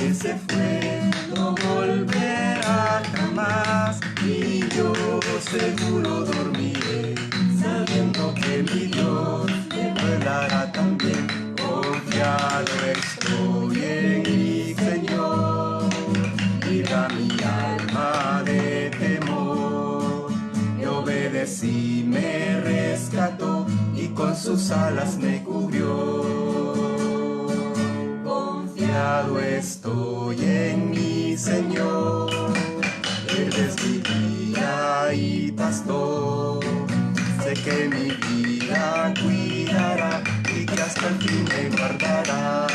que se fue no volverá jamás, y yo seguro dormiré, sabiendo que mi Dios me velará también. Confiado estoy en mi Señor, libra mi alma de temor. Le obedecí, me rescató y con sus alas me cubrió. Confiado estoy en mi Señor, Él es mi guía y pastor. Sé que mi vida cuidará y que hasta el fin me guardará.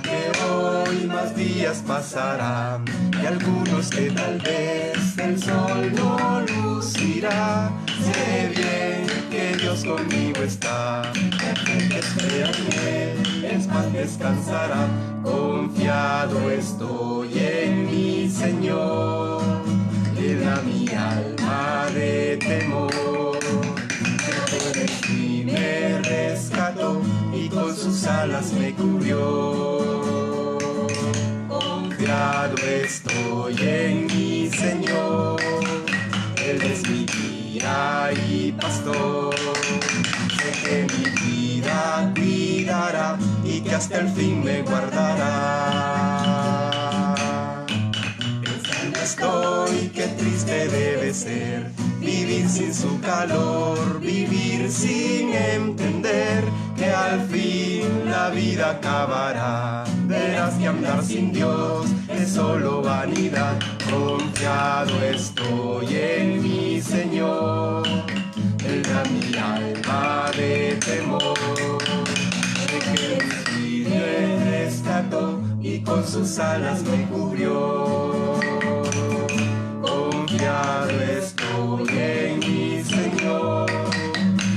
Que hoy más días pasarán y algunos que tal vez el sol no lucirá. Sé bien que Dios conmigo está, que espera en Él, es más descansará. Confiado estoy en mi Señor, libra mi alma de temor. Y me rescató y con sus alas me cubrió. Confiado estoy en mi Señor, Él es mi guía y pastor. Sé que mi vida cuidará y que hasta el fin me guardará. Pensando estoy, qué triste debe ser vivir sin su calor, vivir sin entender que al fin la vida acabará. Verás que andar sin Dios es solo vanidad. Confiado estoy en mi Señor, Él da mi alma de temor. Sé que mi vida me rescató y con sus alas me cubrió. Confiado estoy en mi Señor,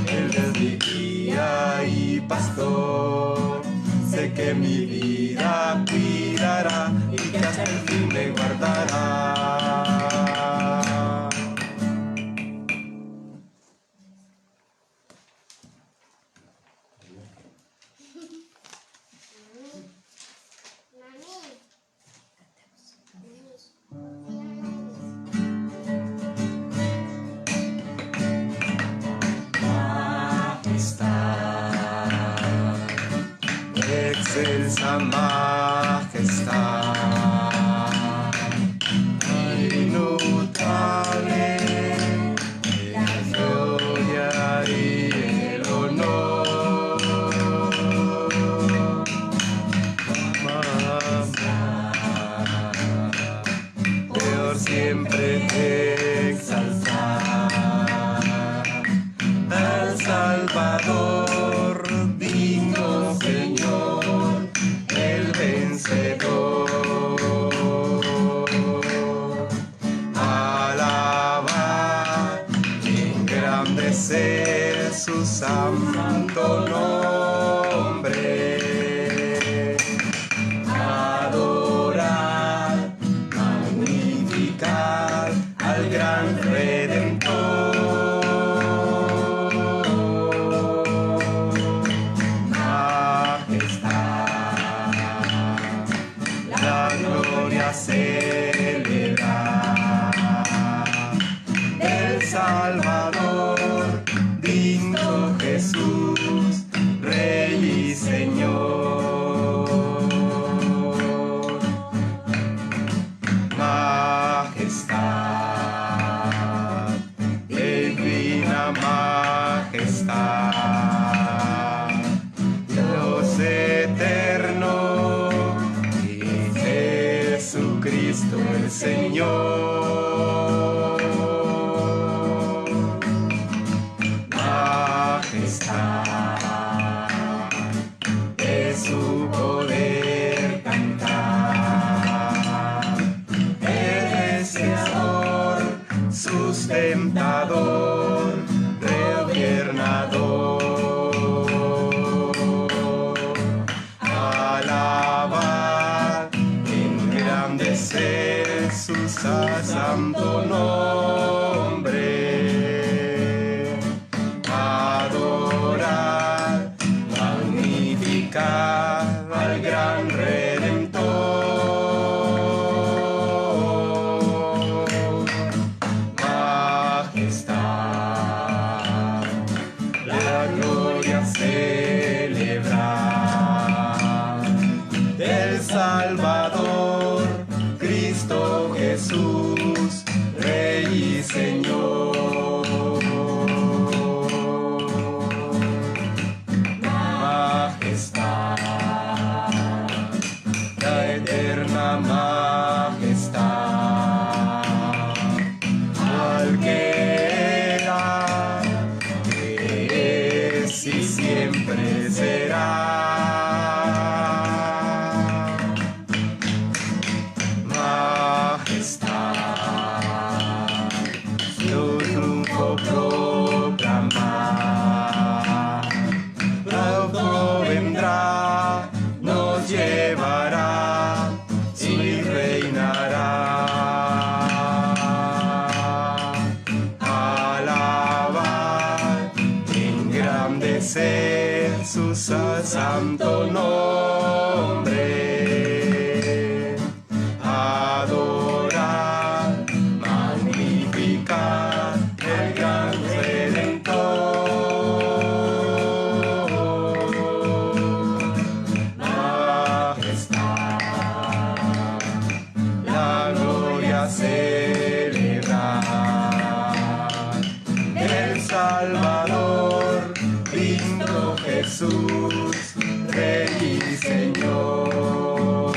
Él es mi guía y pastor. Sé que mi vida cuidará y que hasta el fin me guardará. Excelsa majestad, inmutable, la gloria y el honor. Por siempre te exaltar al Salvador, digno Señor, el vencedor. Alabar y engrandecer su santo nombre. Adorar, magnificar al gran Redentor. Se le da el Salvador, digno Jesús, Rey y Señor. Majestad, divina majestad, Dios eterno, Jesucristo el Señor. Majestad, de su poder cantar. Él es Señor, sustentador, regobiernador. Alabar, engrandecer su santo nombre. Adorar, magnificar santo nombre. Adorar, magnificar el gran Redentor. Majestad, la gloria celebrar. El Salvador, Cristo Jesús, Rey y Señor.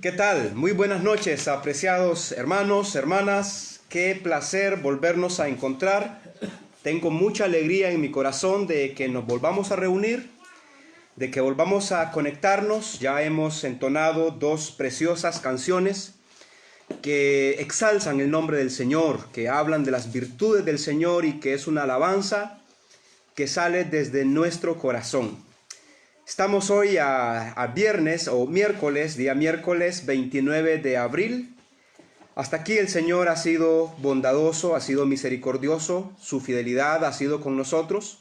¿Qué tal? Muy buenas noches, apreciados hermanos, hermanas. Qué placer volvernos a encontrar. Tengo mucha alegría en mi corazón de que nos volvamos a reunir, de que volvamos a conectarnos. Ya hemos entonado dos preciosas canciones que exalzan el nombre del Señor, que hablan de las virtudes del Señor y que es una alabanza que sale desde nuestro corazón. Estamos hoy a viernes o miércoles, día miércoles 29 de abril. Hasta aquí el Señor ha sido bondadoso, ha sido misericordioso, su fidelidad ha sido con nosotros.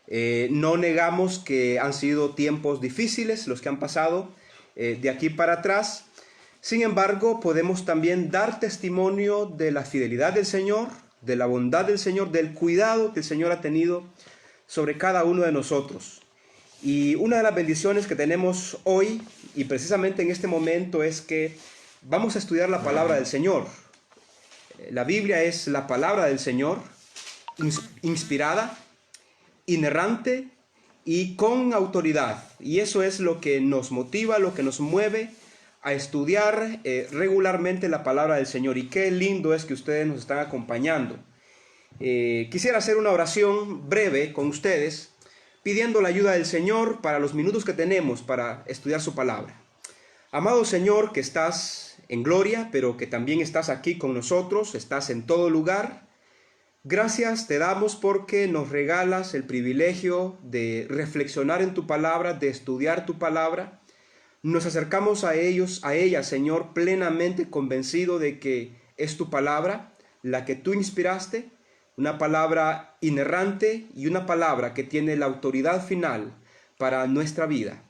No negamos que han sido tiempos difíciles los que han pasado de aquí para atrás. Sin embargo, podemos también dar testimonio de la fidelidad del Señor, de la bondad del Señor, del cuidado que el Señor ha tenido sobre cada uno de nosotros. Y una de las bendiciones que tenemos hoy, y precisamente en este momento, es que vamos a estudiar la palabra del Señor. La Biblia es la palabra del Señor, inspirada, inerrante y con autoridad. Y eso es lo que nos motiva, lo que nos mueve a estudiar regularmente la palabra del Señor. Y qué lindo es que ustedes nos están acompañando. Quisiera hacer una oración breve con ustedes, pidiendo la ayuda del Señor para los minutos que tenemos para estudiar su palabra. Amado Señor, que estás en gloria, pero que también estás aquí con nosotros, estás en todo lugar. Gracias te damos porque nos regalas el privilegio de reflexionar en tu palabra, de estudiar tu palabra. Nos acercamos a ella, Señor, plenamente convencido de que es tu palabra, la que tú inspiraste, una palabra inerrante y una palabra que tiene la autoridad final para nuestra vida.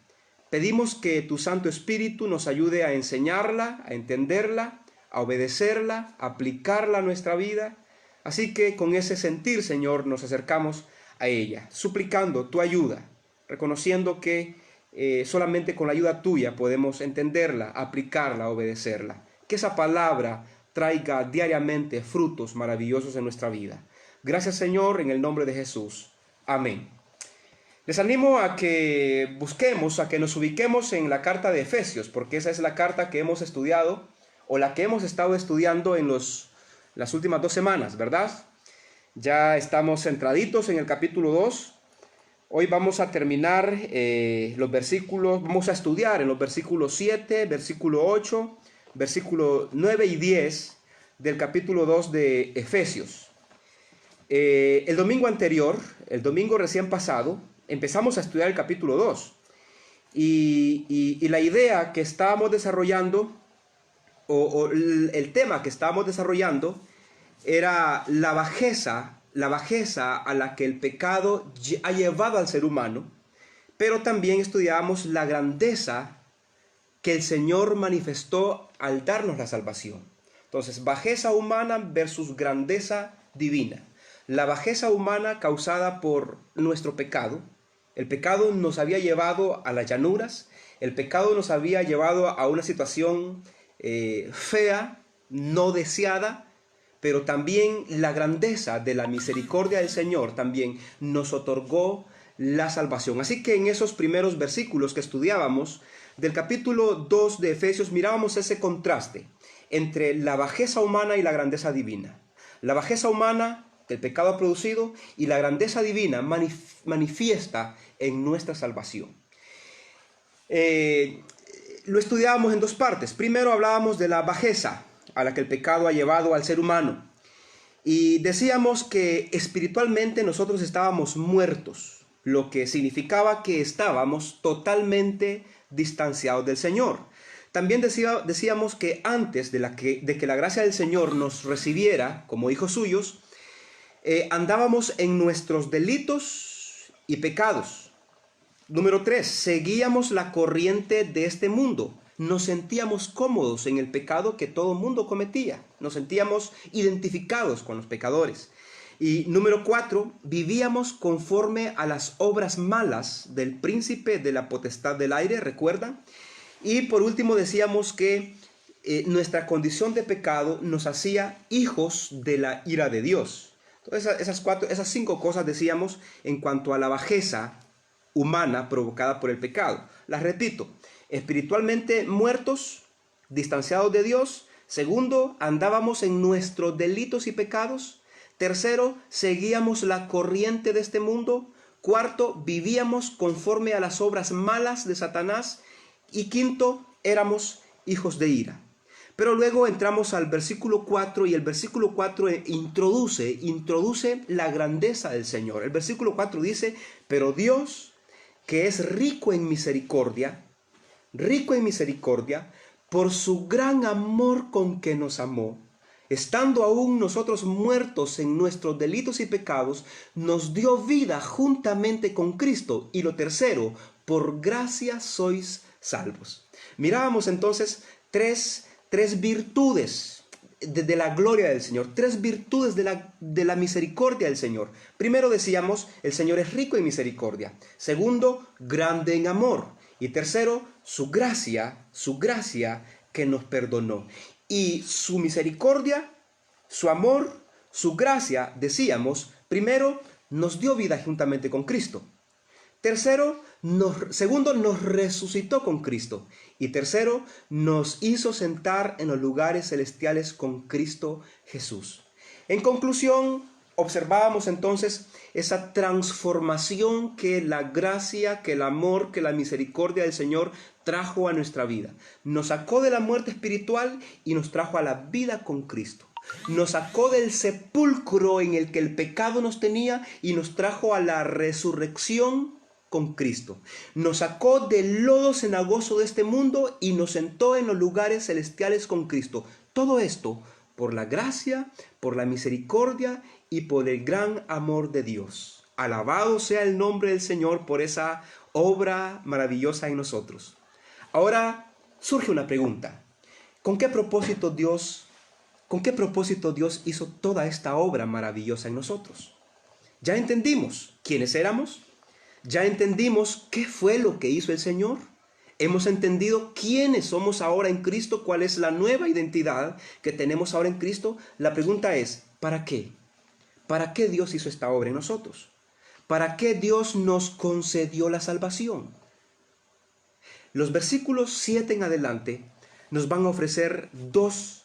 Pedimos que tu Santo Espíritu nos ayude a enseñarla, a entenderla, a obedecerla, a aplicarla a nuestra vida. Así que con ese sentir, Señor, nos acercamos a ella, suplicando tu ayuda, reconociendo que solamente con la ayuda tuya podemos entenderla, aplicarla, obedecerla. Que esa palabra traiga diariamente frutos maravillosos en nuestra vida. Gracias, Señor, en el nombre de Jesús. Amén. Les animo a que busquemos, a que nos ubiquemos en la carta de Efesios, porque esa es la carta que hemos estudiado, o la que hemos estado estudiando en las últimas 2 semanas, ¿verdad? Ya estamos centraditos en el capítulo 2. Hoy vamos a terminar los versículos, vamos a estudiar en los versículos 7, versículo 8, versículo 9 y 10 del capítulo 2 de Efesios. El domingo anterior, el domingo recién pasado, empezamos a estudiar el capítulo 2 y la idea que estábamos desarrollando, o el tema que estábamos desarrollando, era la bajeza a la que el pecado ha llevado al ser humano, pero también estudiábamos la grandeza que el Señor manifestó al darnos la salvación. Entonces, bajeza humana versus grandeza divina. La bajeza humana causada por nuestro pecado. El pecado nos había llevado a las llanuras. El pecado nos había llevado a una situación fea, no deseada. Pero también la grandeza de la misericordia del Señor también nos otorgó la salvación. Así que en esos primeros versículos que estudiábamos del capítulo 2 de Efesios, mirábamos ese contraste entre la bajeza humana y la grandeza divina. La bajeza humana el pecado ha producido y la grandeza divina manifiesta en nuestra salvación. Lo estudiábamos en 2 partes. Primero hablábamos de la bajeza a la que el pecado ha llevado al ser humano. Y decíamos que espiritualmente nosotros estábamos muertos, lo que significaba que estábamos totalmente distanciados del Señor. También decíamos que antes de que la gracia del Señor nos recibiera como hijos suyos, andábamos en nuestros delitos y pecados. Número 3, seguíamos la corriente de este mundo. Nos sentíamos cómodos en el pecado que todo mundo cometía. Nos sentíamos identificados con los pecadores. Y número 4, vivíamos conforme a las obras malas del príncipe de la potestad del aire, ¿recuerdan? Y por último decíamos que nuestra condición de pecado nos hacía hijos de la ira de Dios. Entonces esas 5 cosas decíamos en cuanto a la bajeza humana provocada por el pecado. Las repito: espiritualmente muertos, distanciados de Dios. Segundo, andábamos en nuestros delitos y pecados. Tercero, seguíamos la corriente de este mundo. Cuarto, vivíamos conforme a las obras malas de Satanás. Y quinto, éramos hijos de ira. Pero luego entramos al versículo 4 y el versículo 4 introduce la grandeza del Señor. El versículo 4 dice: pero Dios, que es rico en misericordia, por su gran amor con que nos amó, estando aún nosotros muertos en nuestros delitos y pecados, nos dio vida juntamente con Cristo. Y lo tercero, por gracia sois salvos. Mirábamos entonces tres virtudes de la gloria del Señor, 3 virtudes de la misericordia del Señor. Primero decíamos, el Señor es rico en misericordia. Segundo, grande en amor. Y tercero, su gracia que nos perdonó. Y su misericordia, su amor, su gracia, decíamos, primero, nos dio vida juntamente con Cristo. Segundo, nos resucitó con Cristo. Y tercero, nos hizo sentar en los lugares celestiales con Cristo Jesús. En conclusión, observábamos entonces esa transformación que la gracia, que el amor, que la misericordia del Señor trajo a nuestra vida. Nos sacó de la muerte espiritual y nos trajo a la vida con Cristo. Nos sacó del sepulcro en el que el pecado nos tenía y nos trajo a la resurrección con Cristo. Nos sacó del lodo cenagoso de este mundo y nos sentó en los lugares celestiales con Cristo. Todo esto por la gracia, por la misericordia y por el gran amor de Dios. Alabado sea el nombre del Señor por esa obra maravillosa en nosotros. Ahora surge una pregunta: ¿Con qué propósito Dios hizo toda esta obra maravillosa en nosotros? Ya entendimos quiénes éramos. Ya entendimos qué fue lo que hizo el Señor. Hemos entendido quiénes somos ahora en Cristo, cuál es la nueva identidad que tenemos ahora en Cristo. La pregunta es, ¿para qué? ¿Para qué Dios hizo esta obra en nosotros? ¿Para qué Dios nos concedió la salvación? Los versículos 7 en adelante nos van a ofrecer 2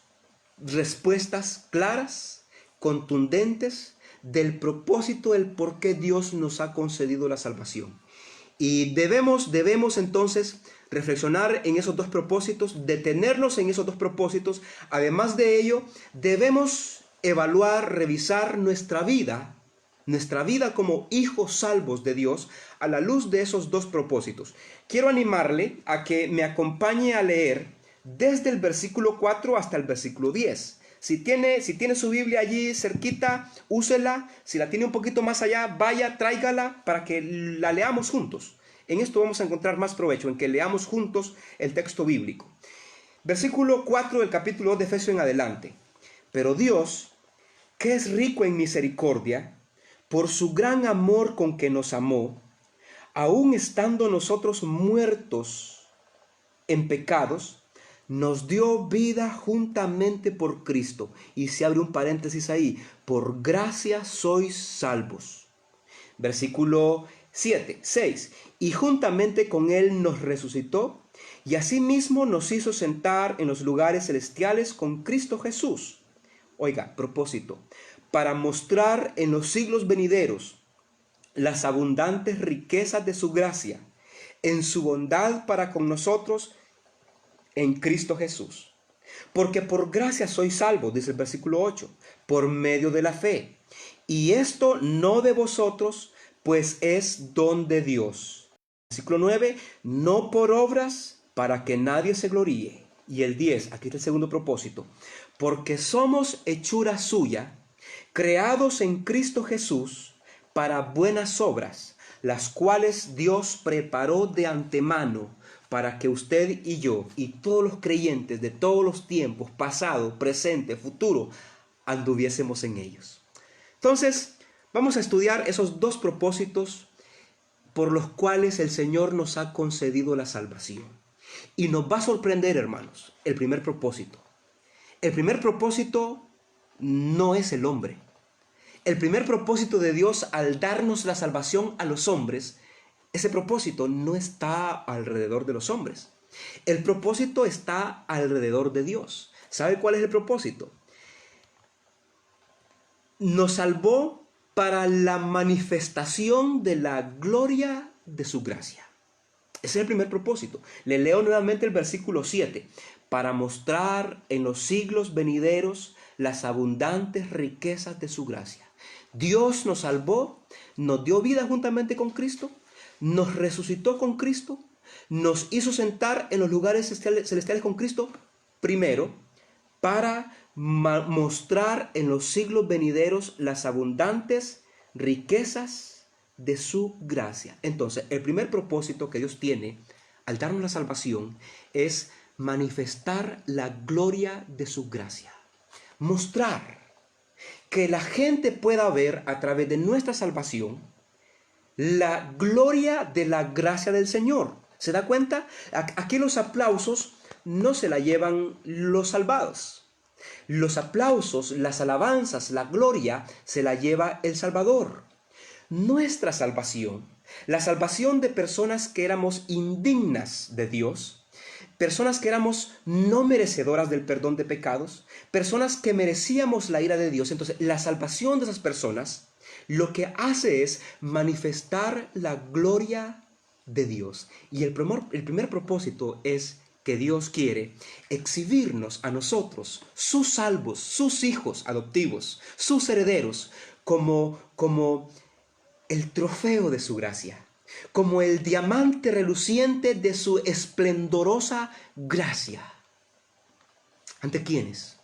respuestas claras, contundentes, del propósito, del por qué Dios nos ha concedido la salvación. Y debemos entonces reflexionar en esos 2 propósitos, detenernos en esos 2 propósitos. Además de ello, debemos evaluar, revisar nuestra vida como hijos salvos de Dios a la luz de esos 2 propósitos. Quiero animarle a que me acompañe a leer desde el versículo 4 hasta el versículo 10. Si tiene su Biblia allí cerquita, úsela. Si la tiene un poquito más allá, vaya, tráigala para que la leamos juntos. En esto vamos a encontrar más provecho, en que leamos juntos el texto bíblico. Versículo 4 del capítulo 2 de Efesios en adelante. Pero Dios, que es rico en misericordia, por su gran amor con que nos amó, aun estando nosotros muertos en pecados, nos dio vida juntamente por Cristo. Y se abre un paréntesis ahí: por gracia sois salvos. Versículo 6. Y juntamente con Él nos resucitó, y asimismo nos hizo sentar en los lugares celestiales con Cristo Jesús. Oiga, propósito: para mostrar en los siglos venideros las abundantes riquezas de su gracia, en su bondad para con nosotros en Cristo Jesús. Porque por gracia sois salvos, dice el versículo 8, por medio de la fe. Y esto no de vosotros, pues es don de Dios. Versículo 9, no por obras, para que nadie se gloríe. Y el 10, aquí está el segundo propósito. Porque somos hechura suya, creados en Cristo Jesús para buenas obras, las cuales Dios preparó de antemano para que usted y yo y todos los creyentes de todos los tiempos, pasado, presente, futuro, anduviésemos en ellos. Entonces, vamos a estudiar esos dos propósitos por los cuales el Señor nos ha concedido la salvación. Y nos va a sorprender, hermanos, el primer propósito. El primer propósito no es el hombre. El primer propósito de Dios al darnos la salvación a los hombres, ese propósito no está alrededor de los hombres. El propósito está alrededor de Dios. ¿Sabe cuál es el propósito? Nos salvó para la manifestación de la gloria de su gracia. Ese es el primer propósito. Le leo nuevamente el versículo 7. Para mostrar en los siglos venideros las abundantes riquezas de su gracia. Dios nos salvó, nos dio vida juntamente con Cristo, nos resucitó con Cristo, nos hizo sentar en los lugares celestiales con Cristo, primero, para mostrar en los siglos venideros las abundantes riquezas de su gracia. Entonces, el primer propósito que Dios tiene al darnos la salvación es manifestar la gloria de su gracia. Mostrar que la gente pueda ver a través de nuestra salvación la gloria de la gracia del Señor. ¿Se da cuenta? Aquí los aplausos no se la llevan los salvados. Los aplausos, las alabanzas, la gloria se la lleva el Salvador. Nuestra salvación, la salvación de personas que éramos indignas de Dios, personas que éramos no merecedoras del perdón de pecados, personas que merecíamos la ira de Dios. Entonces, la salvación de esas personas lo que hace es manifestar la gloria de Dios. Y el primer propósito es que Dios quiere exhibirnos a nosotros, sus salvos, sus hijos adoptivos, sus herederos, como el trofeo de su gracia, como el diamante reluciente de su esplendorosa gracia. ¿Ante quiénes?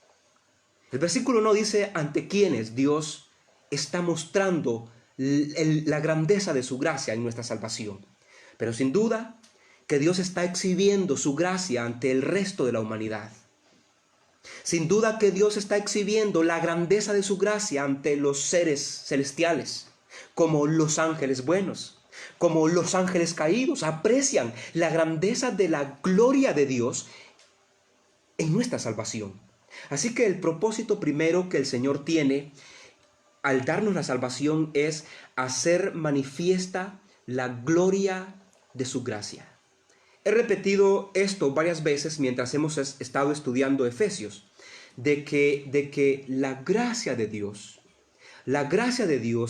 El versículo no dice ante quiénes Dios está mostrando la grandeza de su gracia en nuestra salvación. Pero sin duda que Dios está exhibiendo su gracia ante el resto de la humanidad. Sin duda que Dios está exhibiendo la grandeza de su gracia ante los seres celestiales, como los ángeles buenos, como los ángeles caídos. Aprecian la grandeza de la gloria de Dios en nuestra salvación. Así que el propósito primero que el Señor tiene al darnos la salvación es hacer manifiesta la gloria de su gracia. He repetido esto varias veces mientras hemos estado estudiando Efesios, de que la gracia de Dios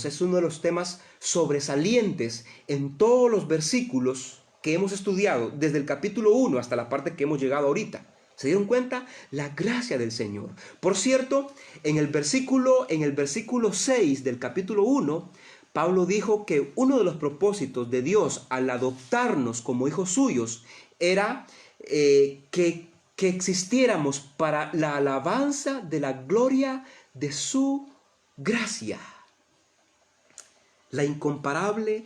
es uno de los temas sobresalientes en todos los versículos que hemos estudiado, desde el capítulo 1 hasta la parte que hemos llegado ahorita. ¿Se dieron cuenta? La gracia del Señor. Por cierto, en el versículo 6 del capítulo 1, Pablo dijo que uno de los propósitos de Dios al adoptarnos como hijos suyos era que existiéramos para la alabanza de la gloria de su gracia. La incomparable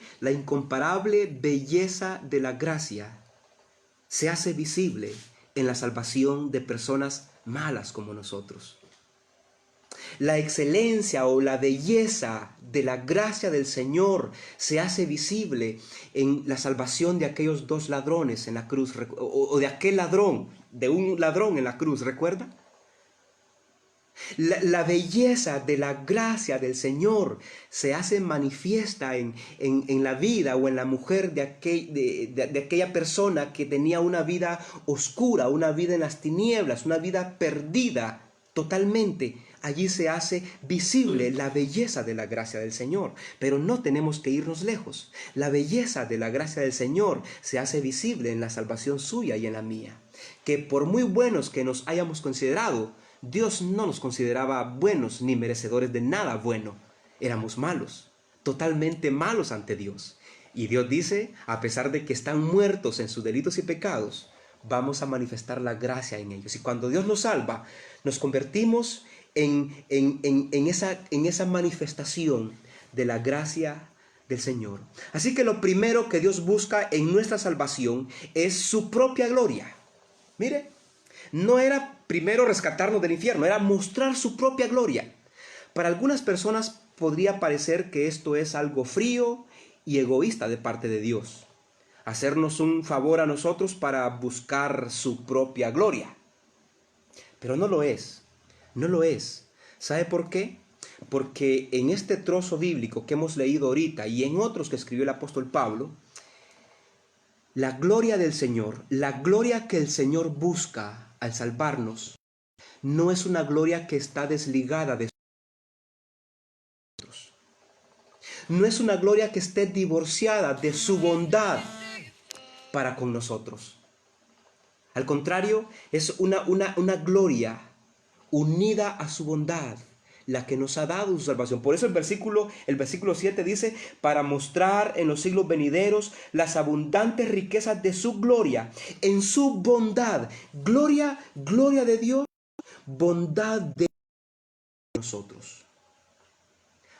belleza de la gracia se hace visible en la salvación de personas malas como nosotros. La excelencia o la belleza de la gracia del Señor se hace visible en la salvación de aquellos dos ladrones en la cruz, o de un ladrón en la cruz, ¿recuerda? La belleza de la gracia del Señor se hace manifiesta en la vida o en la mujer de aquella persona que tenía una vida oscura, una vida en las tinieblas, una vida perdida totalmente. Allí se hace visible la belleza de la gracia del Señor. Pero no tenemos que irnos lejos. La belleza de la gracia del Señor se hace visible en la salvación suya y en la mía. Que por muy buenos que nos hayamos considerado, Dios no nos consideraba buenos ni merecedores de nada bueno. Éramos malos, totalmente malos ante Dios. Y Dios dice, a pesar de que están muertos en sus delitos y pecados, vamos a manifestar la gracia en ellos. Y cuando Dios nos salva, nos convertimos en esa manifestación de la gracia del Señor. Así que lo primero que Dios busca en nuestra salvación es su propia gloria. Mire, no era primero rescatarnos del infierno, era mostrar su propia gloria. Para algunas personas podría parecer que esto es algo frío y egoísta de parte de Dios. Hacernos un favor a nosotros para buscar su propia gloria. Pero no lo es, no lo es. ¿Sabe por qué? Porque en este trozo bíblico que hemos leído ahorita y en otros que escribió el apóstol Pablo, la gloria del Señor, la gloria que el Señor busca al salvarnos, no es una gloria que está desligada de nosotros. No es una gloria que esté divorciada de su bondad para con nosotros. Al contrario, es una gloria unida a su bondad, la que nos ha dado su salvación. Por eso el versículo 7 dice, para mostrar en los siglos venideros las abundantes riquezas de su gloria, en su bondad. Gloria de Dios, bondad de nosotros.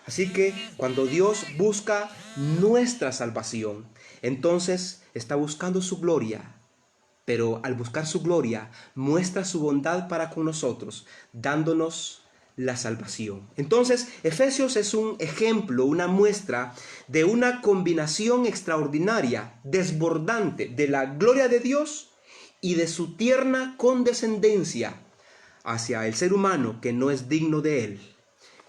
Así que cuando Dios busca nuestra salvación, entonces está buscando su gloria. Pero al buscar su gloria, muestra su bondad para con nosotros, dándonos la salvación. Entonces, Efesios es un ejemplo, una muestra de una combinación extraordinaria, desbordante de la gloria de Dios y de su tierna condescendencia hacia el ser humano que no es digno de él.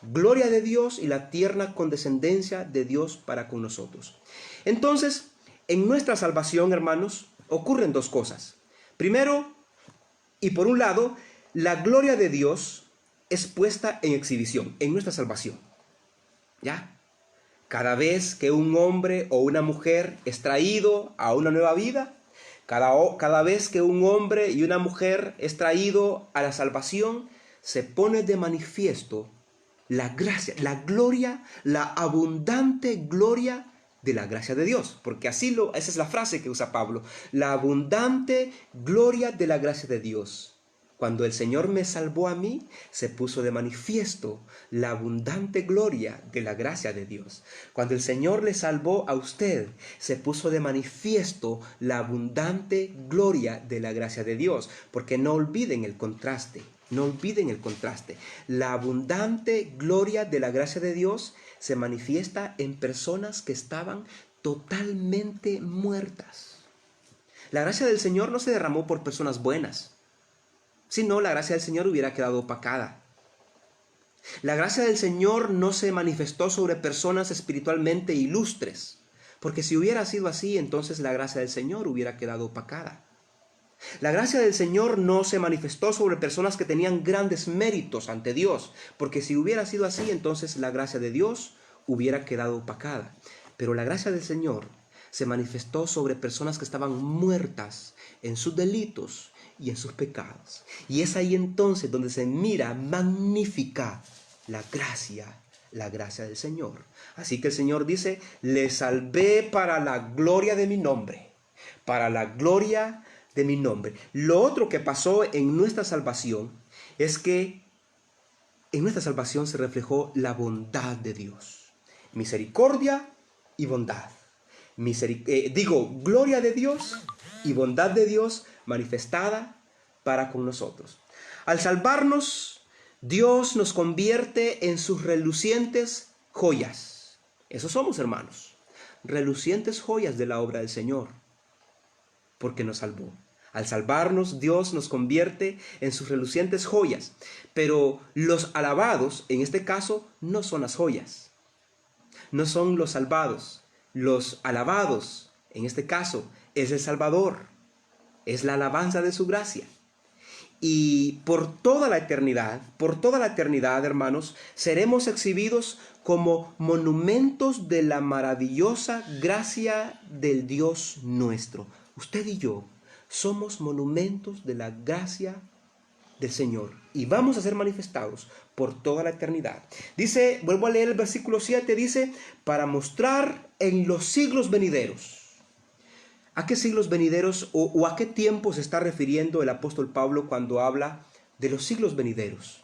Gloria de Dios y la tierna condescendencia de Dios para con nosotros. Entonces, en nuestra salvación, hermanos, ocurren dos cosas. Primero, y por un lado, la gloria de Dios es puesta en exhibición en nuestra salvación. ¿Ya? Cada vez que un hombre o una mujer es traído a una nueva vida, cada vez que un hombre y una mujer es traído a la salvación, se pone de manifiesto la gracia, la gloria, la abundante gloria de la gracia de Dios, porque esa es la frase que usa Pablo, la abundante gloria de la gracia de Dios. Cuando el Señor me salvó a mí, se puso de manifiesto la abundante gloria de la gracia de Dios. Cuando el Señor le salvó a usted, se puso de manifiesto la abundante gloria de la gracia de Dios, porque no olviden el contraste. No olviden el contraste. La abundante gloria de la gracia de Dios se manifiesta en personas que estaban totalmente muertas. La gracia del Señor no se derramó por personas buenas. Si no, la gracia del Señor hubiera quedado opacada. La gracia del Señor no se manifestó sobre personas espiritualmente ilustres, porque si hubiera sido así, entonces la gracia del Señor hubiera quedado opacada. La gracia del Señor no se manifestó sobre personas que tenían grandes méritos ante Dios, porque si hubiera sido así, entonces la gracia de Dios hubiera quedado opacada. Pero la gracia del Señor se manifestó sobre personas que estaban muertas en sus delitos y en sus pecados. Y es ahí entonces donde se mira magnífica la gracia del Señor. Así que el Señor dice, le salvé para la gloria de mi nombre, para la gloria de mi nombre. Lo otro que pasó en nuestra salvación es que en nuestra salvación se reflejó la bondad de Dios. Misericordia y bondad. Gloria de Dios y bondad de Dios manifestada para con nosotros. Al salvarnos, Dios nos convierte en sus relucientes joyas. Esos somos, hermanos, relucientes joyas de la obra del Señor, porque nos salvó. Al salvarnos, Dios nos convierte en sus relucientes joyas. Pero los alabados, en este caso, no son las joyas. No son los salvados. Los alabados, en este caso, es el Salvador. Es la alabanza de su gracia. Y por toda la eternidad, hermanos, seremos exhibidos como monumentos de la maravillosa gracia del Dios nuestro. Usted y yo somos monumentos de la gracia del Señor y vamos a ser manifestados por toda la eternidad. Dice, vuelvo a leer el versículo 7, dice, para mostrar en los siglos venideros. ¿A qué siglos venideros o a qué tiempos se está refiriendo el apóstol Pablo cuando habla de los siglos venideros?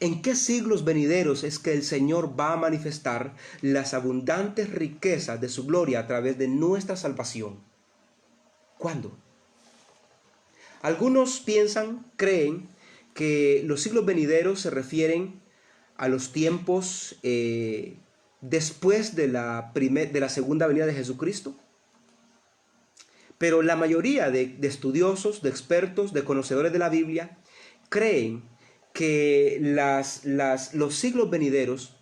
¿En qué siglos venideros es que el Señor va a manifestar las abundantes riquezas de su gloria a través de nuestra salvación? ¿Cuándo? Algunos creen que los siglos venideros se refieren a los tiempos después de la segunda venida de Jesucristo. Pero la mayoría de estudiosos, de expertos, de conocedores de la Biblia, creen que los siglos venideros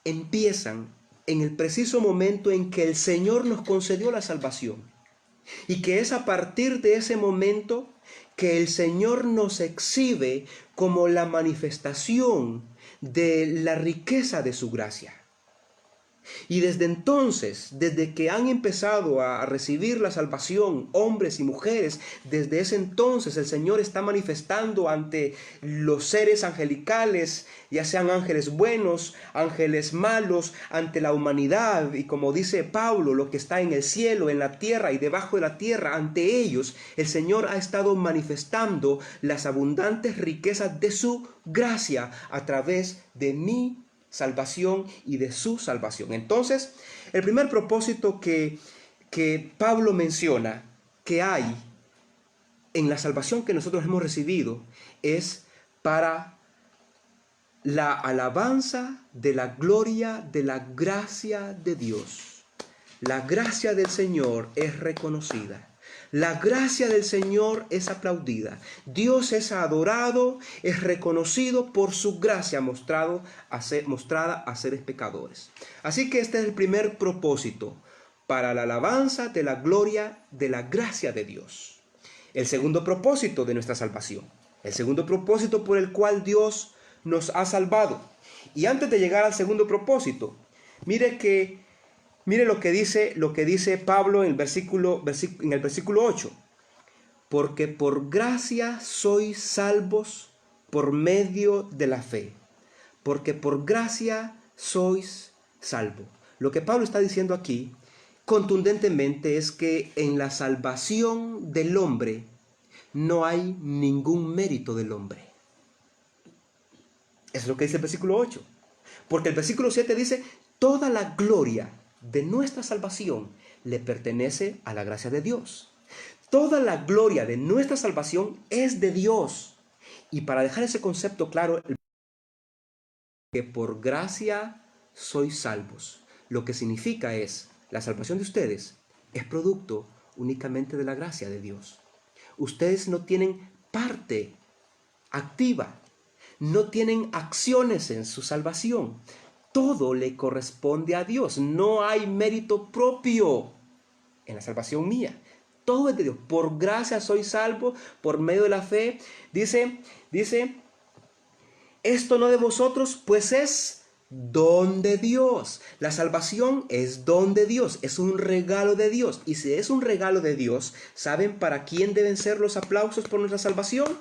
empiezan en el preciso momento en que el Señor nos concedió la salvación. Y que es a partir de ese momento que el Señor nos exhibe como la manifestación de la riqueza de su gracia. Y desde entonces, desde que han empezado a recibir la salvación, hombres y mujeres, desde ese entonces el Señor está manifestando ante los seres angelicales, ya sean ángeles buenos, ángeles malos, ante la humanidad. Y como dice Pablo, lo que está en el cielo, en la tierra y debajo de la tierra, ante ellos, el Señor ha estado manifestando las abundantes riquezas de su gracia a través de mi salvación y de su salvación. Entonces, el primer propósito que Pablo menciona que hay en la salvación que nosotros hemos recibido es para la alabanza de la gloria de la gracia de Dios. La gracia del Señor es reconocida. La gracia del Señor es aplaudida. Dios es adorado, es reconocido por su gracia mostrada a seres pecadores. Así que este es el primer propósito, para la alabanza de la gloria de la gracia de Dios. El segundo propósito de nuestra salvación. El segundo propósito por el cual Dios nos ha salvado. Y antes de llegar al segundo propósito, mire lo que dice Pablo en el versículo 8. Porque por gracia sois salvos por medio de la fe. Porque por gracia sois salvos. Lo que Pablo está diciendo aquí contundentemente es que en la salvación del hombre no hay ningún mérito del hombre. Es lo que dice el versículo 8. Porque el versículo 7 dice, toda la gloria de nuestra salvación le pertenece a la gracia de Dios. Toda la gloria de nuestra salvación es de Dios. Y para dejar ese concepto claro, que por gracia sois salvos. Lo que significa es, la salvación de ustedes es producto únicamente de la gracia de Dios. Ustedes no tienen parte activa, no tienen acciones en su salvación. Todo le corresponde a Dios. No hay mérito propio en la salvación mía. Todo es de Dios. Por gracia soy salvo por medio de la fe. Dice, esto no de vosotros, pues es don de Dios. La salvación es don de Dios. Es un regalo de Dios. Y si es un regalo de Dios, ¿saben para quién deben ser los aplausos por nuestra salvación?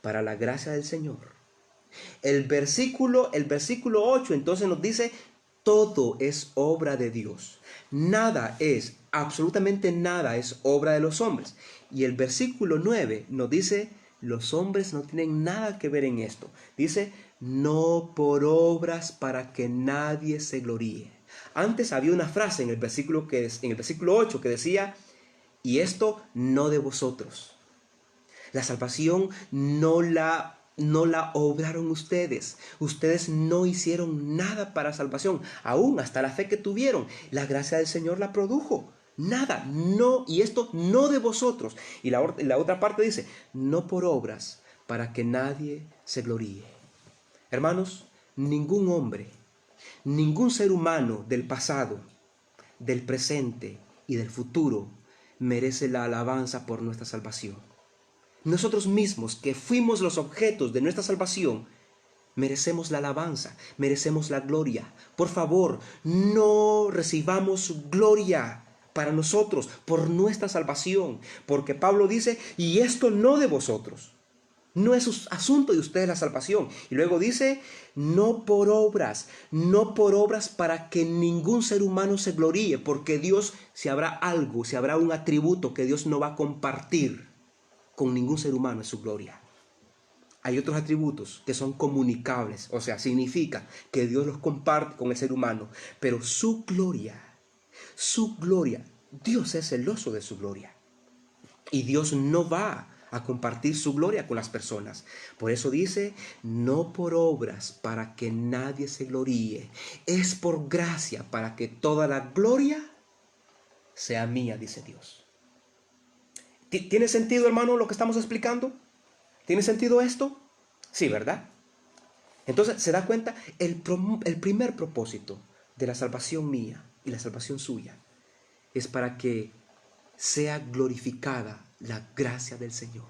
Para la gracia del Señor. El versículo 8 entonces nos dice, todo es obra de Dios. Absolutamente nada es obra de los hombres. Y el versículo 9 nos dice, los hombres no tienen nada que ver en esto. Dice, no por obras para que nadie se gloríe. Antes había una frase en el versículo 8 que decía, y esto no de vosotros. La salvación no la obraron ustedes. Ustedes no hicieron nada para salvación. Aún hasta la fe que tuvieron, la gracia del Señor la produjo. Nada, no, y esto no de vosotros. Y la otra parte dice, no por obras, para que nadie se gloríe. Hermanos, ningún hombre, ningún ser humano del pasado, del presente y del futuro merece la alabanza por nuestra salvación. Nosotros mismos, que fuimos los objetos de nuestra salvación, merecemos la alabanza, merecemos la gloria. Por favor, no recibamos gloria para nosotros por nuestra salvación, porque Pablo dice, y esto no de vosotros. No es asunto de ustedes la salvación. Y luego dice, no por obras para que ningún ser humano se gloríe, porque Dios, si habrá algo, si habrá un atributo que Dios no va a compartir con ningún ser humano, es su gloria. Hay otros atributos que son comunicables, o sea, significa que Dios los comparte con el ser humano, pero su gloria, Dios es celoso de su gloria. Y Dios no va a compartir su gloria con las personas. Por eso dice, no por obras para que nadie se gloríe. Es por gracia para que toda la gloria sea mía, dice Dios. ¿Tiene sentido, hermano, lo que estamos explicando? ¿Tiene sentido esto? Sí, ¿verdad? Entonces, ¿se da cuenta? El primer propósito de la salvación mía y la salvación suya es para que sea glorificada la gracia del Señor.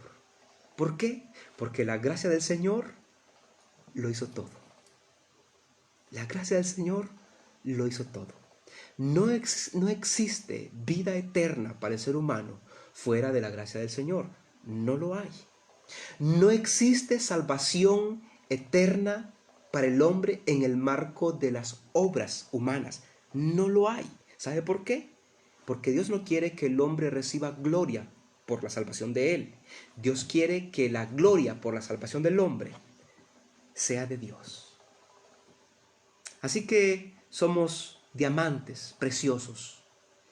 ¿Por qué? Porque la gracia del Señor lo hizo todo. La gracia del Señor lo hizo todo. No existe vida eterna para el ser humano fuera de la gracia del Señor. No lo hay. No existe salvación eterna para el hombre en el marco de las obras humanas. No lo hay. ¿Sabe por qué? Porque Dios no quiere que el hombre reciba gloria por la salvación de él. Dios quiere que la gloria por la salvación del hombre sea de Dios. Así que somos diamantes preciosos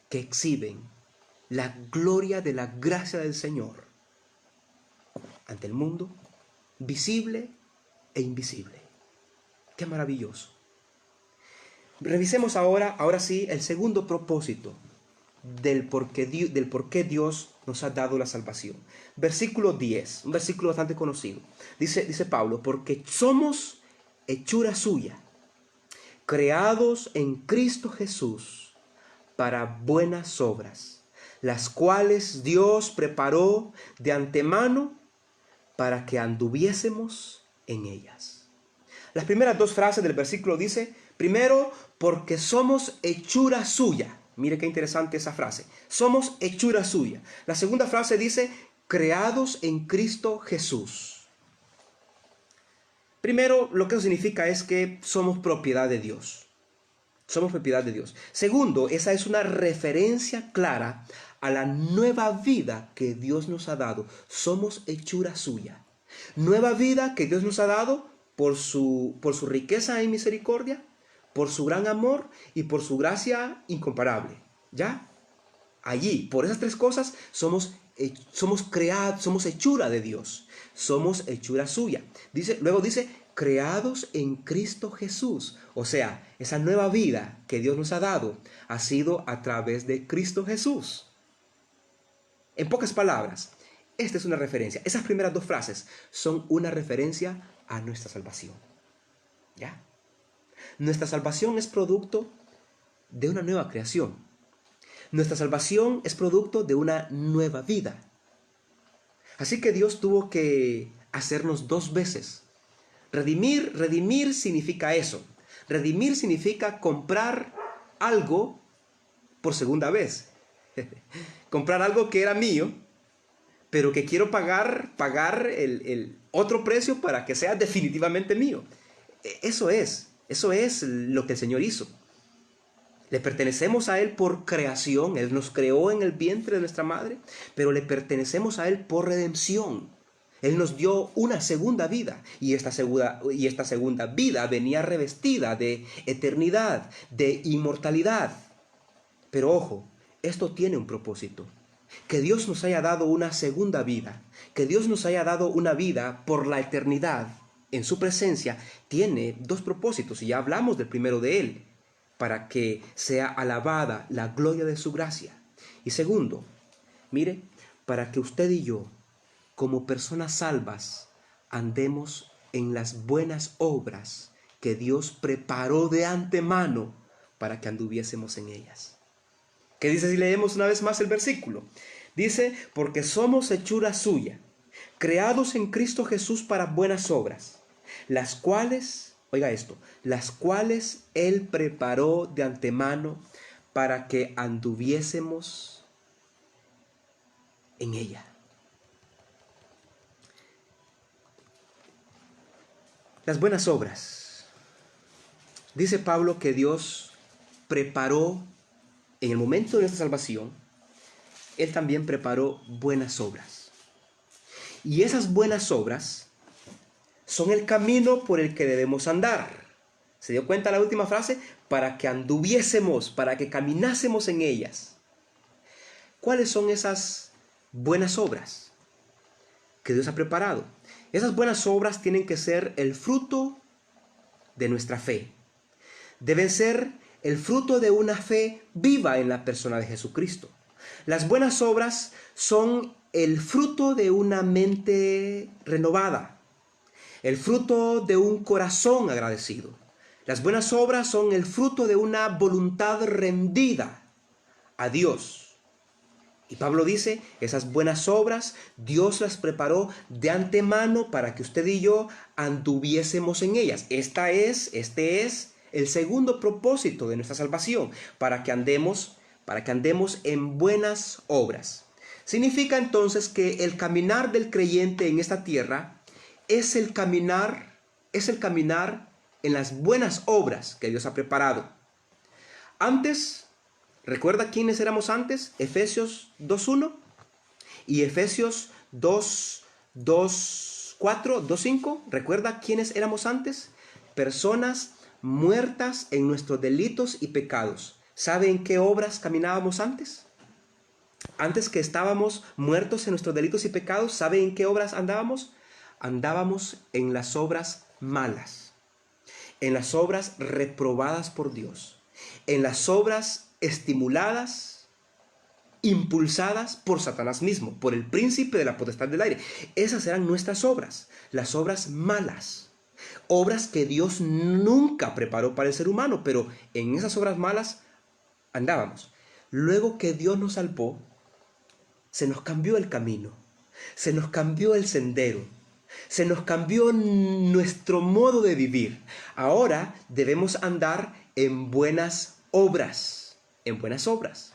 que exhiben la gloria de la gracia del Señor ante el mundo, visible e invisible. ¡Qué maravilloso! Revisemos ahora sí, el segundo propósito del por qué Dios nos ha dado la salvación. Versículo 10, un versículo bastante conocido. Dice Pablo, porque somos hechura suya, creados en Cristo Jesús para buenas obras, las cuales Dios preparó de antemano para que anduviésemos en ellas. Las primeras dos frases del versículo dice, primero, porque somos hechura suya. Mire qué interesante esa frase. Somos hechura suya. La segunda frase dice, creados en Cristo Jesús. Primero, lo que eso significa es que somos propiedad de Dios. Somos propiedad de Dios. Segundo, esa es una referencia clara a la nueva vida que Dios nos ha dado. Somos hechura suya. Nueva vida que Dios nos ha dado por su riqueza y misericordia, por su gran amor y por su gracia incomparable. ¿Ya? Allí, por esas tres cosas, somos creados, somos hechura de Dios. Somos hechura suya. Luego dice, creados en Cristo Jesús. O sea, esa nueva vida que Dios nos ha dado ha sido a través de Cristo Jesús. En pocas palabras, esta es una referencia. Esas primeras dos frases son una referencia a nuestra salvación. ¿Ya? Nuestra salvación es producto de una nueva creación. Nuestra salvación es producto de una nueva vida. Así que Dios tuvo que hacernos dos veces. Redimir significa eso. Redimir significa comprar algo por segunda vez. Comprar algo que era mío, pero que quiero pagar el otro precio para que sea definitivamente mío. Eso es lo que el Señor hizo. Le pertenecemos a Él por creación. Él nos creó en el vientre de nuestra madre, pero le pertenecemos a Él por redención. Él nos dio una segunda vida y esta segunda vida venía revestida de eternidad, de inmortalidad. Pero ojo, esto tiene un propósito. Que Dios nos haya dado una segunda vida, que Dios nos haya dado una vida por la eternidad en su presencia, tiene dos propósitos y ya hablamos del primero de Él, para que sea alabada la gloria de su gracia. Y segundo, mire, para que usted y yo, como personas salvas, andemos en las buenas obras que Dios preparó de antemano para que anduviésemos en ellas. ¿Qué dice si leemos una vez más el versículo? Dice, porque somos hechura suya, creados en Cristo Jesús para buenas obras, las cuales, oiga esto, las cuales Él preparó de antemano para que anduviésemos en ella. Las buenas obras. Dice Pablo que Dios preparó en el momento de nuestra salvación, Él también preparó buenas obras. Y esas buenas obras son el camino por el que debemos andar. ¿Se dio cuenta la última frase? Para que anduviésemos, para que caminásemos en ellas. ¿Cuáles son esas buenas obras que Dios ha preparado? Esas buenas obras tienen que ser el fruto de nuestra fe. Deben ser el fruto de una fe viva en la persona de Jesucristo. Las buenas obras son el fruto de una mente renovada, el fruto de un corazón agradecido. Las buenas obras son el fruto de una voluntad rendida a Dios. Y Pablo dice, esas buenas obras Dios las preparó de antemano para que usted y yo anduviésemos en ellas. Este es el segundo propósito de nuestra salvación, para que andemos en buenas obras. Significa entonces que el caminar del creyente en esta tierra es el caminar en las buenas obras que Dios ha preparado. Antes, ¿recuerda quiénes éramos antes? Efesios 2.1 y Efesios 2.4, 2.5. ¿Recuerda quiénes éramos antes? Personas muertas en nuestros delitos y pecados. ¿Sabe en qué obras caminábamos antes? Antes que estábamos muertos en nuestros delitos y pecados, ¿sabe en qué obras andábamos? Andábamos en las obras malas, en las obras reprobadas por Dios, en las obras estimuladas, impulsadas por Satanás mismo, por el príncipe de la potestad del aire. Esas eran nuestras obras, las obras malas, obras que Dios nunca preparó para el ser humano, pero en esas obras malas andábamos. Luego que Dios nos salvó, se nos cambió el camino, se nos cambió el sendero, se nos cambió nuestro modo de vivir. Ahora debemos andar en buenas obras, en buenas obras.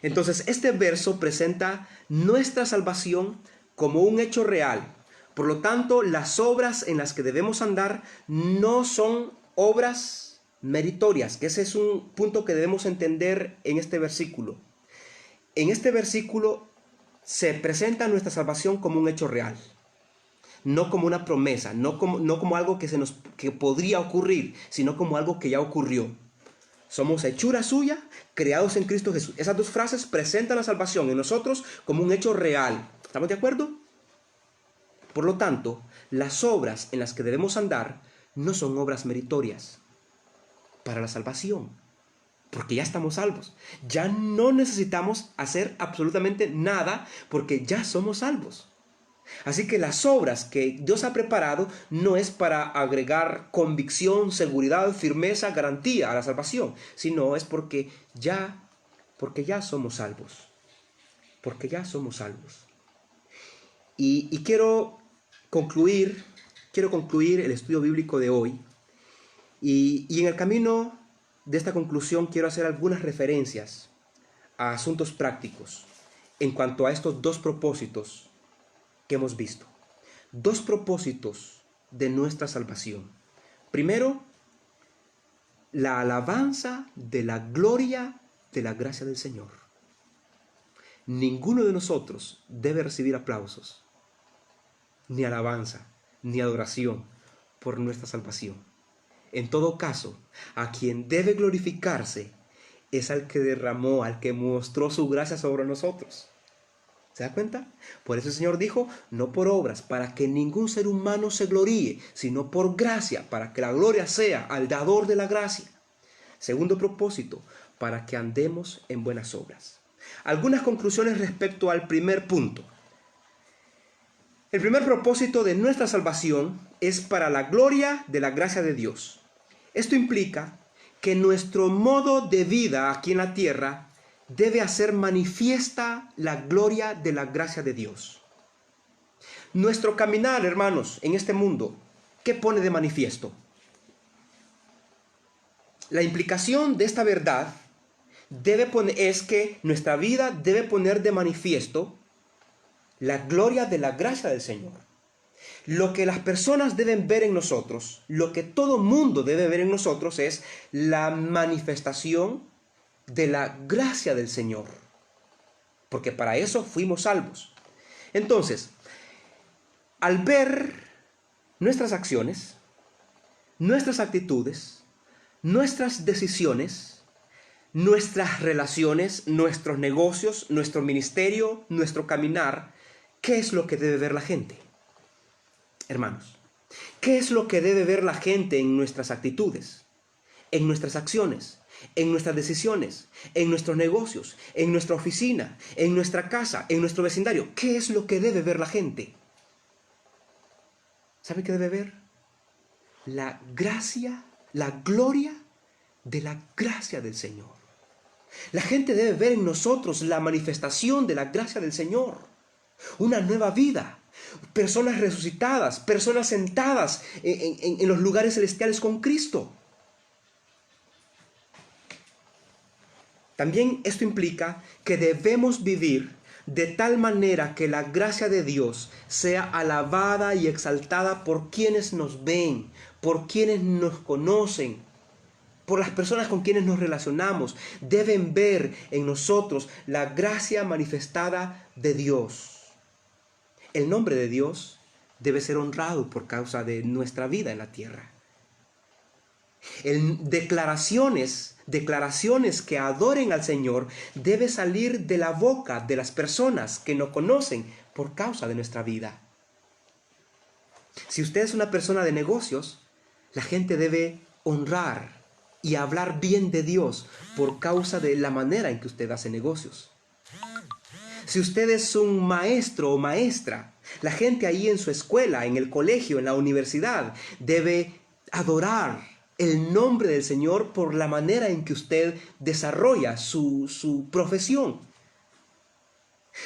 Entonces este verso presenta nuestra salvación como un hecho real. Por lo tanto, las obras en las que debemos andar no son obras meritorias, que ese es un punto que debemos entender en este versículo. En este versículo se presenta nuestra salvación como un hecho real, no como una promesa, no como algo que podría ocurrir, sino como algo que ya ocurrió. Somos hechura suya, creados en Cristo Jesús. Esas dos frases presentan la salvación en nosotros como un hecho real. ¿Estamos de acuerdo? Por lo tanto, las obras en las que debemos andar no son obras meritorias para la salvación, porque ya estamos salvos. Ya no necesitamos hacer absolutamente nada porque ya somos salvos. Así que las obras que Dios ha preparado no es para agregar convicción, seguridad, firmeza, garantía a la salvación, sino es porque ya somos salvos. Porque ya somos salvos. Y quiero concluir el estudio bíblico de hoy. Y en el camino de esta conclusión quiero hacer algunas referencias a asuntos prácticos en cuanto a estos dos propósitos que hemos visto. Dos propósitos de nuestra salvación. Primero, la alabanza de la gloria de la gracia del Señor. Ninguno de nosotros debe recibir aplausos, ni alabanza, ni adoración por nuestra salvación. En todo caso, a quien debe glorificarse es al que derramó, al que mostró su gracia sobre nosotros. ¿Se da cuenta? Por eso el Señor dijo, no por obras, para que ningún ser humano se gloríe, sino por gracia, para que la gloria sea al dador de la gracia. Segundo propósito, para que andemos en buenas obras. Algunas conclusiones respecto al primer punto. El primer propósito de nuestra salvación es para la gloria de la gracia de Dios. Esto implica que nuestro modo de vida aquí en la tierra debe hacer manifiesta la gloria de la gracia de Dios. Nuestro caminar, hermanos, en este mundo, ¿qué pone de manifiesto? La implicación de esta verdad es que nuestra vida debe poner de manifiesto la gloria de la gracia del Señor. Lo que las personas deben ver en nosotros, lo que todo mundo debe ver en nosotros es la manifestación de la gracia del Señor. Porque para eso fuimos salvos. Entonces, al ver nuestras acciones, nuestras actitudes, nuestras decisiones, nuestras relaciones, nuestros negocios, nuestro ministerio, nuestro caminar, ¿qué es lo que debe ver la gente? Hermanos, ¿qué es lo que debe ver la gente en nuestras actitudes, en nuestras acciones, en nuestras decisiones, en nuestros negocios, en nuestra oficina, en nuestra casa, en nuestro vecindario? ¿Qué es lo que debe ver la gente? ¿Sabe qué debe ver? La gracia, la gloria de la gracia del Señor. La gente debe ver en nosotros la manifestación de la gracia del Señor. Una nueva vida, personas resucitadas, personas sentadas en los lugares celestiales con Cristo. También esto implica que debemos vivir de tal manera que la gracia de Dios sea alabada y exaltada por quienes nos ven, por quienes nos conocen, por las personas con quienes nos relacionamos. Deben ver en nosotros la gracia manifestada de Dios. El nombre de Dios debe ser honrado por causa de nuestra vida en la tierra. Declaraciones que adoren al Señor debe salir de la boca de las personas que nos conocen por causa de nuestra vida. Si usted es una persona de negocios, la gente debe honrar y hablar bien de Dios por causa de la manera en que usted hace negocios. Si usted es un maestro o maestra, la gente ahí en su escuela, en el colegio, en la universidad, debe adorar el nombre del Señor por la manera en que usted desarrolla su profesión.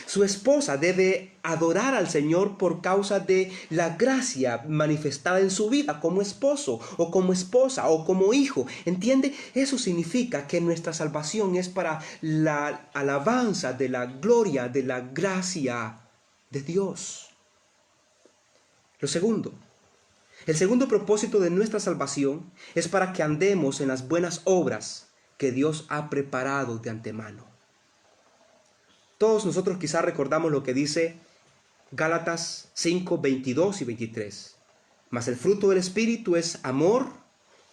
Su esposa debe adorar al Señor por causa de la gracia manifestada en su vida como esposo o como esposa o como hijo. ¿Entiende? Eso significa que nuestra salvación es para la alabanza de la gloria, de la gracia de Dios. El segundo propósito de nuestra salvación es para que andemos en las buenas obras que Dios ha preparado de antemano. Todos nosotros quizás recordamos lo que dice Gálatas 5, 22 y 23. Mas el fruto del Espíritu es amor,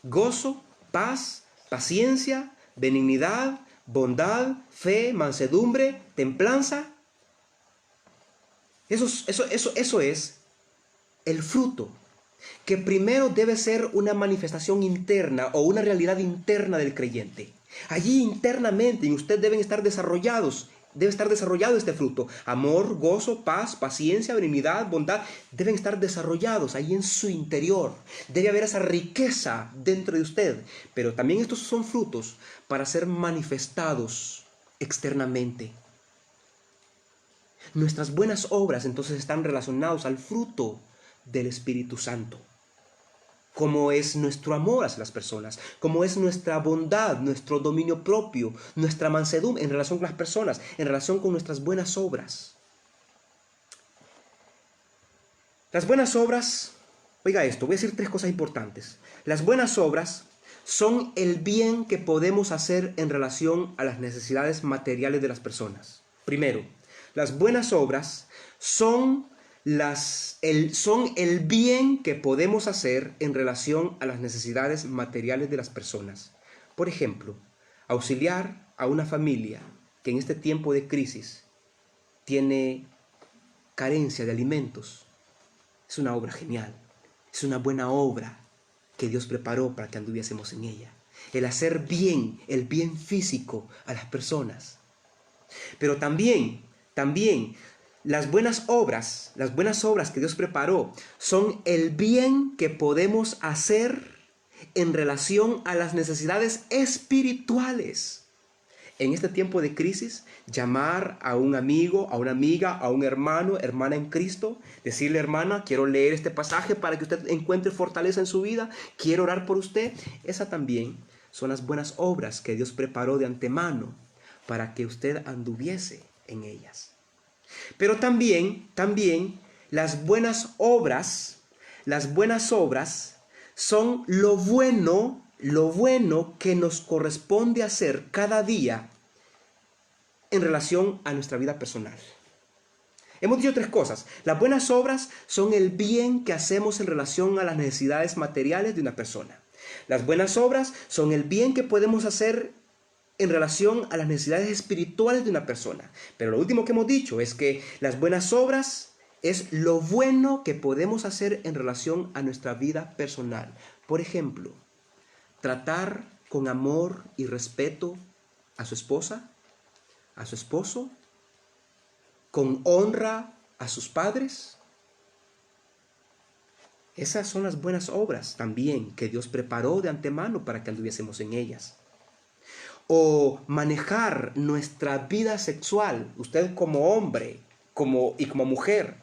gozo, paz, paciencia, benignidad, bondad, fe, mansedumbre, templanza. Eso es el fruto, que primero debe ser una manifestación interna o una realidad interna del creyente. Allí internamente en usted debe estar desarrollado este fruto. Amor, gozo, paz, paciencia, benignidad, bondad, deben estar desarrollados ahí en su interior. Debe haber esa riqueza dentro de usted. Pero también estos son frutos para ser manifestados externamente. Nuestras buenas obras entonces están relacionadas al fruto del Espíritu Santo. Como es nuestro amor hacia las personas, como es nuestra bondad, nuestro dominio propio, nuestra mansedumbre en relación con las personas, en relación con nuestras buenas obras. Las buenas obras, oiga esto, voy a decir 3 cosas importantes. Las buenas obras son el bien que podemos hacer en relación a las necesidades materiales de las personas. Primero, las buenas obras son el bien que podemos hacer en relación a las necesidades materiales de las personas. Por ejemplo, auxiliar a una familia que en este tiempo de crisis tiene carencia de alimentos. Es una obra genial, es una buena obra que Dios preparó para que anduviésemos en ella. El hacer bien, el bien físico a las personas. Pero también las buenas obras que Dios preparó son el bien que podemos hacer en relación a las necesidades espirituales. En este tiempo de crisis, llamar a un amigo, a una amiga, a un hermano, hermana en Cristo, decirle: hermana, quiero leer este pasaje para que usted encuentre fortaleza en su vida, quiero orar por usted. Esa también son las buenas obras que Dios preparó de antemano para que usted anduviese en ellas. Pero también las buenas obras son lo bueno que nos corresponde hacer cada día en relación a nuestra vida personal. Hemos dicho tres cosas. Las buenas obras son el bien que hacemos en relación a las necesidades materiales de una persona. Las buenas obras son el bien que podemos hacer en relación a las necesidades espirituales de una persona. Pero lo último que hemos dicho es que las buenas obras es lo bueno que podemos hacer en relación a nuestra vida personal. Por ejemplo, tratar con amor y respeto a su esposa, a su esposo, con honra a sus padres. Esas son las buenas obras también que Dios preparó de antemano para que anduviésemos en ellas. O manejar nuestra vida sexual, usted como hombre y como mujer,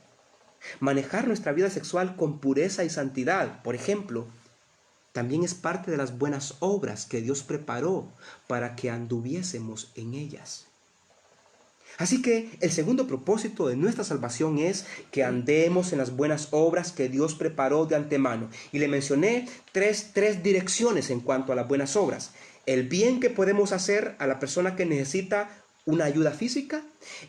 manejar nuestra vida sexual con pureza y santidad, por ejemplo, también es parte de las buenas obras que Dios preparó para que anduviésemos en ellas. Así que el segundo propósito de nuestra salvación es que andemos en las buenas obras que Dios preparó de antemano. Y le mencioné tres direcciones en cuanto a las buenas obras. El bien que podemos hacer a la persona que necesita una ayuda física,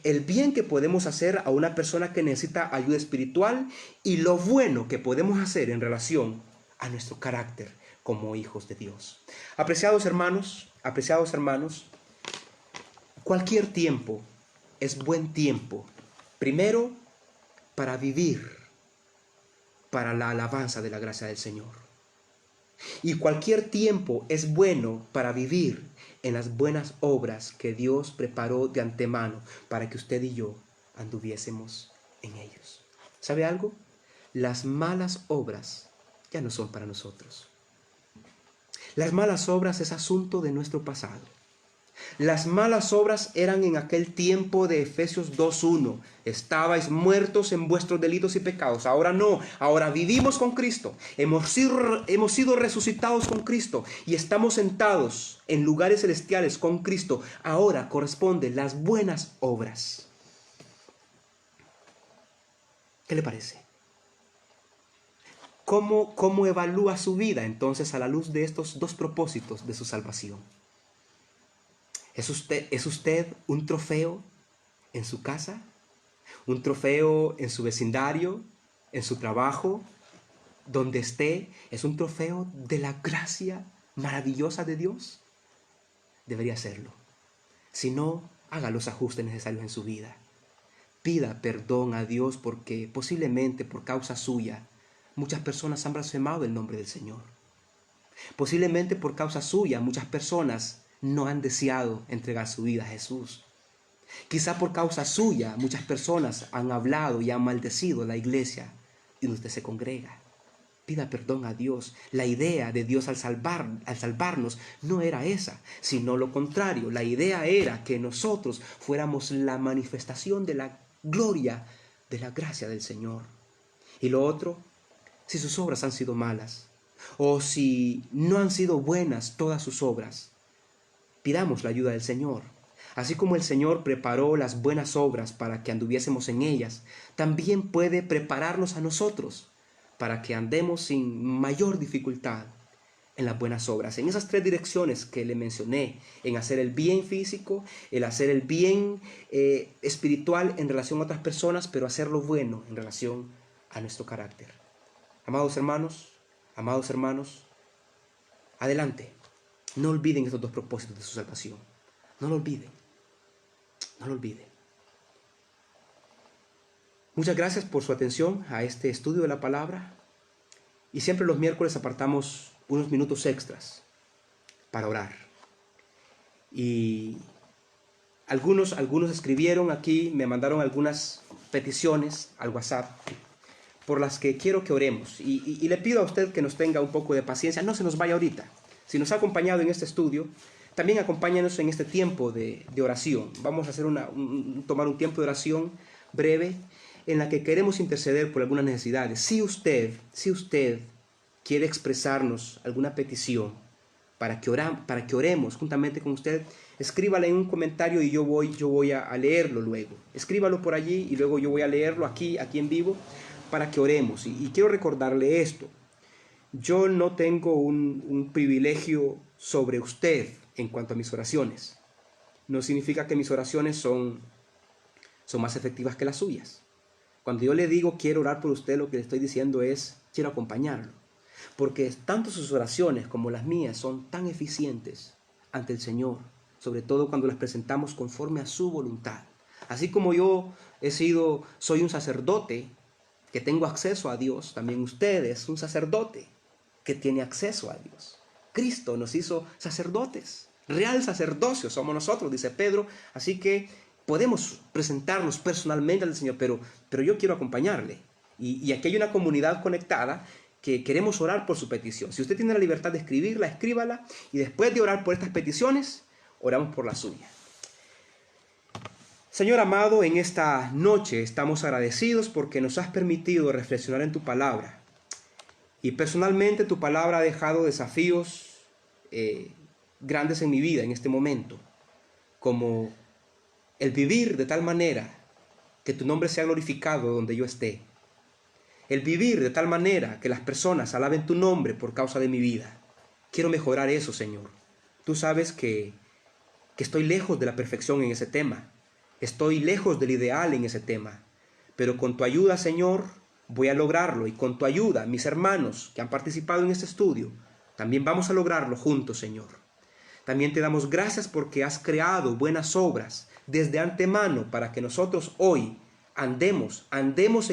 el bien que podemos hacer a una persona que necesita ayuda espiritual y lo bueno que podemos hacer en relación a nuestro carácter como hijos de Dios. Apreciados hermanos, cualquier tiempo es buen tiempo, primero para vivir para la alabanza de la gracia del Señor. Y cualquier tiempo es bueno para vivir en las buenas obras que Dios preparó de antemano para que usted y yo anduviésemos en ellos. ¿Sabe algo? Las malas obras ya no son para nosotros. Las malas obras es asunto de nuestro pasado. Las malas obras eran en aquel tiempo de Efesios 2:1. Estabais muertos en vuestros delitos y pecados. Ahora no, ahora vivimos con Cristo. Hemos sido resucitados con Cristo y estamos sentados en lugares celestiales con Cristo. Ahora corresponden las buenas obras. ¿Qué le parece? ¿Cómo evalúa su vida entonces a la luz de estos dos propósitos de su salvación? ¿Es usted un trofeo en su casa? ¿Un trofeo en su vecindario? ¿En su trabajo? ¿Donde esté? ¿Es un trofeo de la gracia maravillosa de Dios? Debería serlo. Si no, haga los ajustes necesarios en su vida. Pida perdón a Dios porque posiblemente por causa suya muchas personas han blasfemado el nombre del Señor. Posiblemente por causa suya muchas personas no han deseado entregar su vida a Jesús. Quizá por causa suya muchas personas han hablado y han maldecido a la iglesia y usted se congrega. Pida perdón a Dios. La idea de Dios al salvarnos no era esa, sino lo contrario. La idea era que nosotros fuéramos la manifestación de la gloria, de la gracia del Señor. Y lo otro, si sus obras han sido malas o si no han sido buenas todas sus obras, pidamos la ayuda del Señor. Así como el Señor preparó las buenas obras para que anduviésemos en ellas, también puede prepararnos a nosotros para que andemos sin mayor dificultad en las buenas obras. En esas tres direcciones que le mencioné, en hacer el bien físico, el hacer el bien espiritual en relación a otras personas, pero hacer lo bueno en relación a nuestro carácter. Amados hermanos, adelante. No olviden estos dos propósitos de su salvación. No lo olviden. No lo olviden. Muchas gracias por su atención a este estudio de la palabra. Y siempre los miércoles apartamos unos minutos extras para orar. Y algunos escribieron aquí, me mandaron algunas peticiones al WhatsApp por las que quiero que oremos. Y le pido a usted que nos tenga un poco de paciencia. No se nos vaya ahorita. Si nos ha acompañado en este estudio, también acompáñanos en este tiempo de oración. Vamos a hacer tomar un tiempo de oración breve en la que queremos interceder por algunas necesidades. Si usted quiere expresarnos alguna petición para que oremos juntamente con usted, escríbala en un comentario y yo voy a leerlo luego. Escríbalo por allí y luego yo voy a leerlo aquí en vivo para que oremos. Y quiero recordarle esto. Yo no tengo un privilegio sobre usted en cuanto a mis oraciones. No significa que mis oraciones son más efectivas que las suyas. Cuando yo le digo quiero orar por usted, lo que le estoy diciendo es quiero acompañarlo. Porque tanto sus oraciones como las mías son tan eficientes ante el Señor, sobre todo cuando las presentamos conforme a su voluntad. Así como yo soy un sacerdote que tengo acceso a Dios, también usted es un sacerdote que tiene acceso a Dios. Cristo nos hizo sacerdotes, real sacerdocio somos nosotros, dice Pedro, así que podemos presentarnos personalmente al Señor, pero yo quiero acompañarle. Y aquí hay una comunidad conectada que queremos orar por su petición. Si usted tiene la libertad de escribirla, escríbala, y después de orar por estas peticiones, oramos por la suya. Señor amado, en esta noche estamos agradecidos porque nos has permitido reflexionar en tu palabra. Y personalmente tu palabra ha dejado desafíos grandes en mi vida en este momento, como el vivir de tal manera que tu nombre sea glorificado donde yo esté. El vivir de tal manera que las personas alaben tu nombre por causa de mi vida. Quiero mejorar eso, Señor. Tú sabes que estoy lejos de la perfección en ese tema. Estoy lejos del ideal en ese tema. Pero con tu ayuda, Señor, voy a lograrlo. Y con tu ayuda, mis hermanos que han participado en este estudio, también vamos a lograrlo juntos, Señor. También te damos gracias porque has creado buenas obras desde antemano para que nosotros hoy andemos en